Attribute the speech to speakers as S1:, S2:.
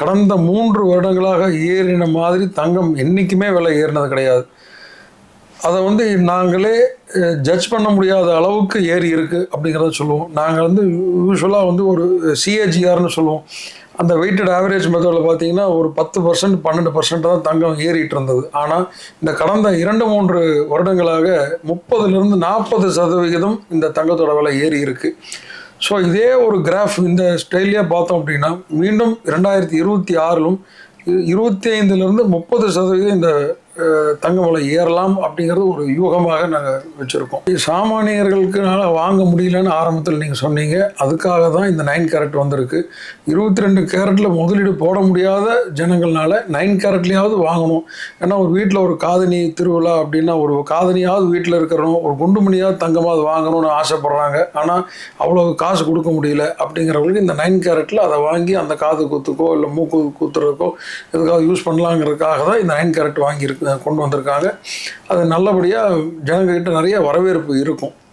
S1: கடந்த 3 வருடங்களாக ஏறின மாதிரி தங்கம் என்றைக்குமே விலை ஏறினது கிடையாது. அதை நாங்களே ஜட்ஜ் பண்ண முடியாத அளவுக்கு ஏறி இருக்குது அப்படிங்கிறத சொல்லுவோம். நாங்கள் யூஸ்வலாக ஒரு சிஏஜிஆர்னு சொல்லுவோம். அந்த வெயிட்டட் ஆவரேஜ் மெத்தடில் பார்த்தீங்கன்னா ஒரு 10% 12% தான் தங்கம் ஏறிட்டு இருந்தது. ஆனால் இந்த கடந்த 2-3 வருடங்களாக 30லிருந்து 40% இந்த தங்கத்தோட விலை ஏறி இருக்குது. ஸோ இதே ஒரு கிராஃப் இந்த ஸ்டைலியாக பார்த்தோம் அப்படின்னா மீண்டும் 2026லும் 25லிருந்து 30% இந்த தங்க விலை ஏறலாம் அப்படிங்கிறது ஒரு யூகமாக நாங்கள் வச்சுருக்கோம். சாமானியர்களுக்குனால வாங்க முடியலன்னு ஆரம்பத்தில் நீங்கள் சொன்னீங்க. அதுக்காக தான் இந்த 9 கேரட் வந்திருக்கு. 22 கேரட்டில் முதலீடு போட முடியாத ஜனங்கள்னால 9 கேரட்லேயாவது வாங்கணும். ஏன்னா ஒரு வீட்டில் ஒரு காதணி திருவிழா அப்படின்னா ஒரு காதணியாவது வீட்டில் இருக்கிறோம், ஒரு குண்டுமணியாவது தங்கமாவது வாங்கணும்னு ஆசைப்பட்றாங்க. ஆனால் அவ்வளோ காசு கொடுக்க முடியல அப்படிங்கிறவங்களுக்கு இந்த 9 கேரட்டில் அதை வாங்கி அந்த காது குத்துக்கோ இல்லை மூக்கு குத்துறதுக்கோ எதுக்காவது யூஸ் பண்ணலாங்கிறதுக்காக தான் இந்த 9 கேரட் கொண்டு வந்திருக்காங்க. அது நல்லபடியாக ஜனங்கள்கிட்ட நிறைய வரவேற்பு இருக்கும்.